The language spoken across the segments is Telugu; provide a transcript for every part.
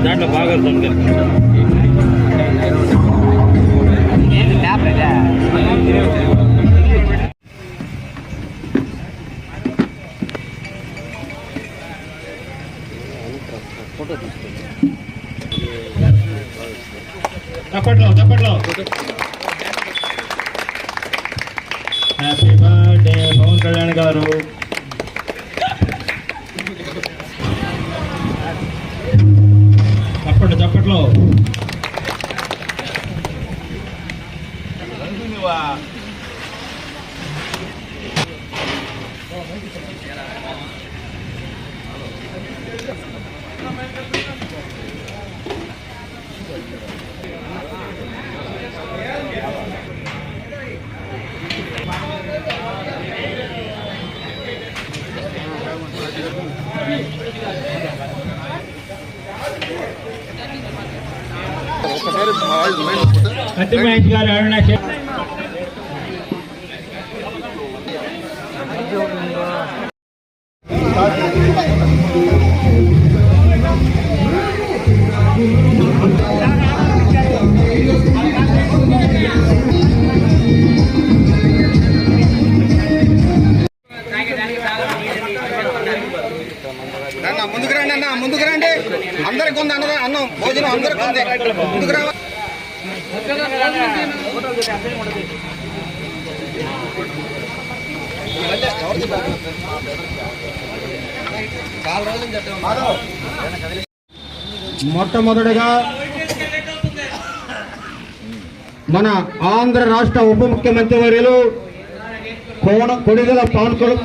దాంట్లో బాగా ఫోటో తీసుకుంటాం. చప్పట్లో హ్యాపీ బర్త్డే పవన్ కళ్యాణ్ గారు. చప్పట్లో అతి మహేష్ గారు అరుణాచల్ ముందుకు రండి అందరికి ఉంది అన్నం భోజనం అందరికి ఉంది ముందుకు రా. మొట్టమొదటిగా మన ఆంధ్ర రాష్ట్ర ఉప ముఖ్యమంత్రి వర్యులు కొడిగల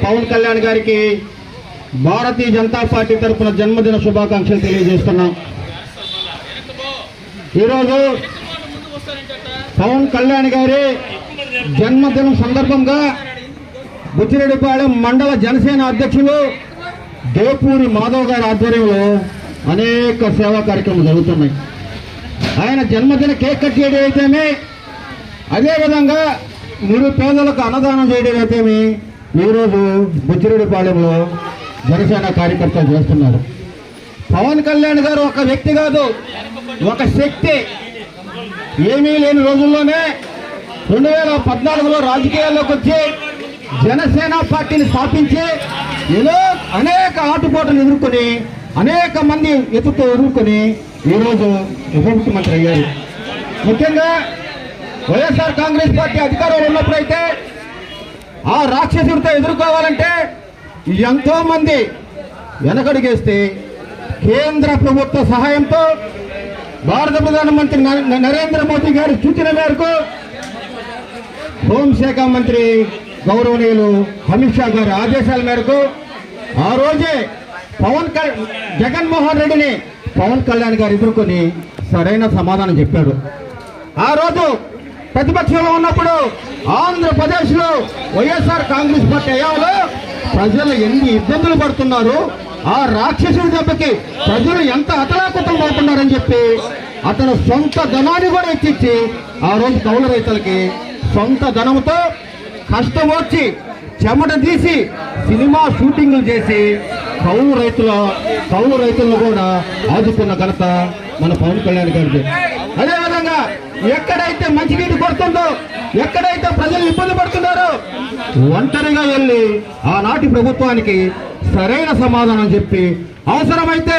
పవన్ కళ్యాణ్ గారికి భారతీయ జనతా పార్టీ తరఫున జన్మదిన శుభాకాంక్షలు తెలియజేస్తున్నాం. ఈరోజు పవన్ కళ్యాణ్ గారి జన్మదినం సందర్భంగా బుచ్చిరెడ్డిపాళెం మండల జనసేన అధ్యక్షులు దేవపూరి మాధవ్ గారి ఆధ్వర్యంలో అనేక సేవా కార్యక్రమాలు జరుగుతున్నాయి. ఆయన జన్మదిన కేక్ కట్ చేయడం అయితేనే, అదేవిధంగా నిరుపేదలకు అన్నదానం చేయడం అయితేనే ఈరోజు బుచ్చిరెడ్డిపాళెంలో జనసేన కార్యకర్తలు చేస్తున్నారు. పవన్ కళ్యాణ్ గారు ఒక వ్యక్తి కాదు, ఒక శక్తి. ఏమీ లేని రోజుల్లోనే 2014లో రాజకీయాల్లోకి వచ్చి జనసేన పార్టీని స్థాపించి అనేక ఆటుపోటలు ఎదుర్కొని అనేక మంది ఎదుర్కొని ఈరోజు ఉప ముఖ్యమంత్రి అయ్యారు. ముఖ్యంగా వైఎస్ఆర్ కాంగ్రెస్ పార్టీ అధికారంలో ఉన్నప్పుడైతే ఆ రాక్షసుడితో ఎదుర్కోవాలంటే ఎంతో మంది వెనకడుగేస్తే కేంద్ర ప్రభుత్వ సహాయంతో భారత ప్రధానమంత్రి నరేంద్ర మోదీ గారి సూచన మేరకు హోంశాఖ మంత్రి గౌరవనీయులు అమిత్ షా గారి ఆదేశాల మేరకు ఆ రోజే జగన్మోహన్ రెడ్డిని పవన్ కళ్యాణ్ గారు ఎదుర్కొని సరైన సమాధానం చెప్పాడు. ఆ రోజు ప్రతిపక్షంలో ఉన్నప్పుడు ఆంధ్రప్రదేశ్లో వైఎస్ఆర్ కాంగ్రెస్ పార్టీ అయ్యాలో ప్రజలు ఎన్ని ఇబ్బందులు పడుతున్నారు, ఆ రాక్షసుడి దెబ్బకి ప్రజలు ఎంత అతలాకుతం అవుతున్నారని చెప్పి అతను సొంత ధనాన్ని కూడా ఎత్తిచ్చి ఆ రోజు కౌలు రైతులకి సొంత ధనంతో కష్టం వచ్చి చెమట తీసి సినిమా షూటింగ్లు చేసి కౌలు రైతులను కూడా ఆదుకున్న ఘనత మన పవన్ కళ్యాణ్ గారికి. అదేవిధంగా ఎక్కడైతే మంచినీటి కొడుతుందో, ఎక్కడైతే ప్రజలు ఇబ్బంది పడుతున్నారో ఒంటరిగా వెళ్ళి ఆనాటి ప్రభుత్వానికి సరైన సమాధానం చెప్పి అవసరమైతే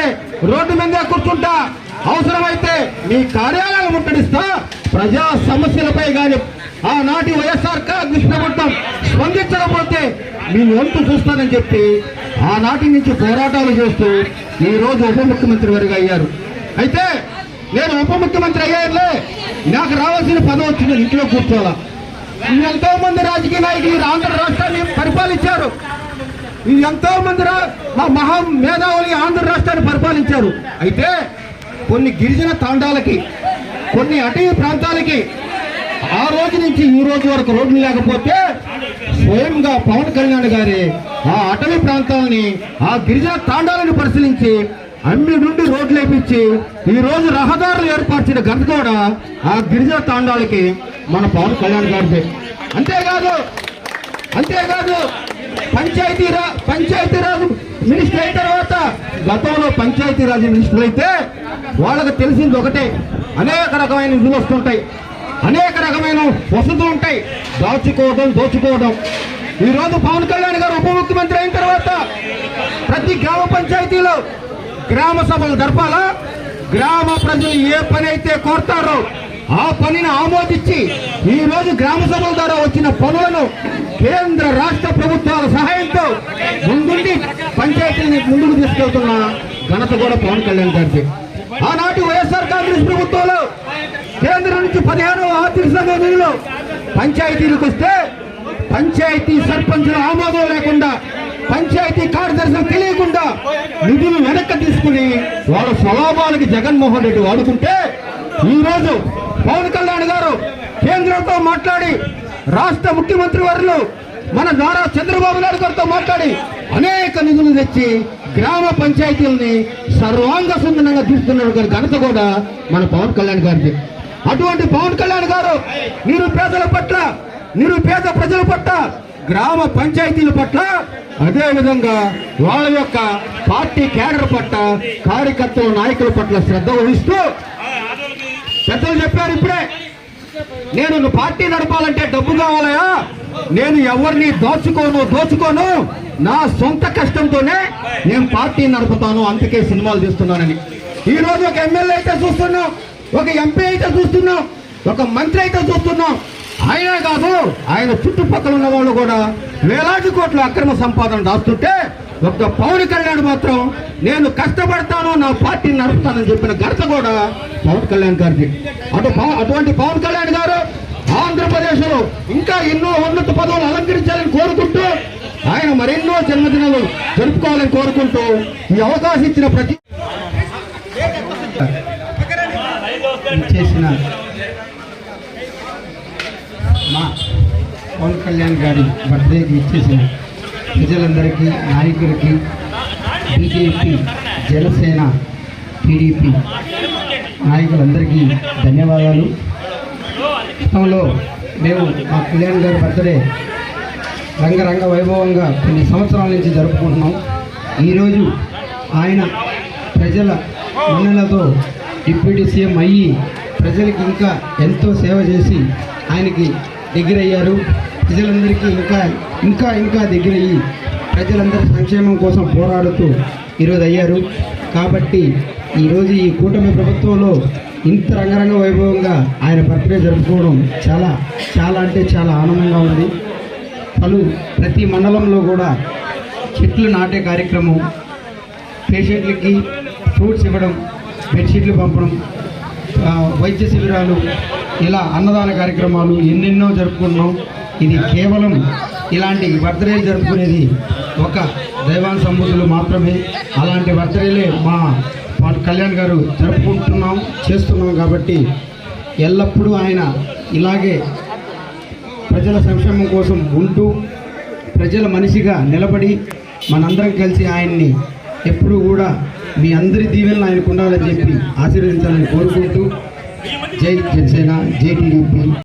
రోడ్డు మీదే కూర్చుంటా, అవసరమైతే మీ కార్యాలయాలు ముట్టడిస్తా, ప్రజా సమస్యలపై కానీ ఆనాటి వైఎస్ఆర్ కాంగ్రెస్ ప్రభుత్వం స్పందించకపోతే మీ వంతు చూస్తానని చెప్పి ఆనాటి నుంచి పోరాటాలు చేస్తూ ఈ రోజు ఉప ముఖ్యమంత్రి వారిగా అయ్యారు. అయితే నేను ఉప ముఖ్యమంత్రి అయ్యానులే, నాకు రావాల్సిన పదవి వచ్చింది, ఇంట్లో కూర్చోవాలా. ఎంతో మంది రాజకీయ నాయకులు ఆంధ్ర రాష్ట్రాన్ని పరిపాలించారు. ఎంతో మంది మా మహా మేధావులు ఆంధ్ర రాష్ట్రాన్ని పరిపాలించారు. అయితే కొన్ని గిరిజన తాండాలకి, కొన్ని అటవీ ప్రాంతాలకి ఆ రోజు నుంచి ఈ రోజు వరకు రోడ్లు లేకపోతే స్వయంగా పవన్ కళ్యాణ్ గారి ఆ అటవీ ప్రాంతాలని, ఆ గిరిజన తాండాలను పరిశీలించి అమ్మి నుండి రోడ్లు వేపించి ఈ రోజు రహదారులు ఏర్పరిచిన ఘనత కూడా ఆ గిరిజన తాండాలకి మన పవన్ కళ్యాణ్ గారిదే. అంతేకాదు పంచాయతీరాజ్ మినిస్టర్ అయిన తర్వాత గతంలో పంచాయతీరాజ్ మినిస్టర్లు అయితే వాళ్ళకి తెలిసింది ఒకటే, అనేక రకమైన నిధులు వస్తుంటాయి, అనేక రకమైన వసతులు ఉంటాయి, దోచుకోవడం. ఈరోజు పవన్ కళ్యాణ్ గారు ఉప ముఖ్యమంత్రి అయిన తర్వాత ప్రతి గ్రామ పంచాయతీలో గ్రామ సభలు జరపాలా, గ్రామ ప్రజలు ఏ పని అయితే కోరుతారో ఆ పనిని ఆమోదించి ఈ రోజు గ్రామ సభల ద్వారా వచ్చిన పనులను కేంద్ర రాష్ట్ర ప్రభుత్వాల సహాయంతో ముందుండి పంచాయతీని ముందుకు తీసుకెళ్తున్న ఘనత కూడా పవన్ కళ్యాణ్ గారికి. ఆనాటి వైఎస్ఆర్ కాంగ్రెస్ ప్రభుత్వంలో కేంద్రం నుంచి 15వ ఆర్థిక సంఘం నిధులు పంచాయతీలకు వస్తే పంచాయతీ సర్పంచుల ఆమోదం లేకుండా, పంచాయతీ కార్యదర్శులు తెలియకుండా నిధులు వెనక్కి తీసుకుని వాళ్ళ స్వలాభాలకి జగన్మోహన్ రెడ్డి వాడుకుంటే ఈ రోజు పవన్ కళ్యాణ్ గారు కేంద్రంతో మాట్లాడి, రాష్ట్ర ముఖ్యమంత్రి వర్యులు మన నారా చంద్రబాబు నాయుడు గారితో మాట్లాడి అనేక నిధులు తెచ్చి గ్రామ పంచాయతీలని సర్వాంగ సుందరంగా తీస్తున్న ఘనత కూడా మన పవన్ కళ్యాణ్ గారికి. అటువంటి పవన్ కళ్యాణ్ గారు నిరుపేద ప్రజల పట్ల, గ్రామ పంచాయతీల పట్ల, అదే విధంగా వాళ్ళ యొక్క పార్టీ కేడర్ పట్ల, కార్యకర్తల నాయకుల పట్ల శ్రద్ధ వహిస్తూ పెద్దలు చెప్పారు ఇప్పుడే, నేను పార్టీ నడపాలంటే డబ్బు కావాలయా, నేను ఎవరిని దోచుకోను, నా సొంత కష్టంతోనే నేను పార్టీ నడుపుతాను, అందుకే సినిమాలు తీస్తున్నానని. ఈ రోజు ఒక ఎమ్మెల్యే అయితే చూస్తున్నాం, ఒక ఎంపీ అయితే చూస్తున్నాం, ఒక మంత్రి అయితే చూస్తున్నాం. ఆయనే కాదు, ఆయన చుట్టుపక్కల ఉన్న వాళ్ళు కూడా వేలాది కోట్ల అక్రమ సంపాదన దాస్తుంటే ఒక్క పవన్ కళ్యాణ్ మాత్రం నేను కష్టపడతాను, నా పార్టీని నడుపుతానని చెప్పిన ఘనత కూడా పవన్ కళ్యాణ్ గారికి. అటువంటి పవన్ కళ్యాణ్ గారు ఆంధ్రప్రదేశ్ లో ఇంకా ఎన్నో ఉన్నత పదవులు అలంకరించాలని కోరుకుంటూ, ఆయన మరెన్నో జన్మదినాలు జరుపుకోవాలని కోరుకుంటూ ఈ అవకాశం ఇచ్చిన ప్రతి చేసిన మా పవన్ కళ్యాణ్ గారి బర్త్డేకి ఇచ్చేసిన ప్రజలందరికీ, నాయకులకి, బీజేపీ, జనసేన, టీడీపీ నాయకులందరికీ ధన్యవాదాలు. గతంలో మేము మా కళ్యాణ్ గారి బర్త్డే రంగరంగ వైభవంగా కొన్ని సంవత్సరాల నుంచి జరుపుకుంటున్నాం. ఈరోజు ఆయన ప్రజల మన్ననలతో డిప్యూటీ సీఎం అయ్యి ప్రజలకి ఇంకా ఎంతో సేవ చేసి ఆయనకి దగ్గరయ్యారు. ప్రజలందరికీ ఇంకా దగ్గరయ్యి ప్రజలందరి సంక్షేమం కోసం పోరాడుతూ ఈరోజు అయ్యారు. కాబట్టి ఈరోజు ఈ కూటమి ప్రభుత్వంలో ఇంత రంగరంగ వైభవంగా ఆయన బర్త్డే జరుపుకోవడం చాలా అంటే చాలా ఆనందంగా ఉంది. ప్రతి మండలంలో కూడా చెట్లు నాటే కార్యక్రమం, పేషెంట్లకి ఫ్రూట్స్ ఇవ్వడం, బెడ్షీట్లు పంపడం, వైద్య శిబిరాలు, ఇలా అన్నదాన కార్యక్రమాలు ఎన్నెన్నో జరుపుకున్నాం. ఇది కేవలం ఇలాంటి బర్త్డేలు జరుపుకునేది ఒక దైవాన్ సంబూతులు మాత్రమే. అలాంటి బర్త్డేలే మా కళ్యాణ్ గారు చేస్తున్నాం. కాబట్టి ఎల్లప్పుడూ ఆయన ఇలాగే ప్రజల సంక్షేమం కోసం ఉంటూ ప్రజల మనిషిగా నిలబడి మనందరం కలిసి ఆయన్ని ఎప్పుడూ కూడా మీ అందరి దీవెనలు ఆయనకు ఉండాలని చెప్పి ఆశీర్వదించాలని కోరుకుంటూ జై జనసేన, జై టీడీపీ.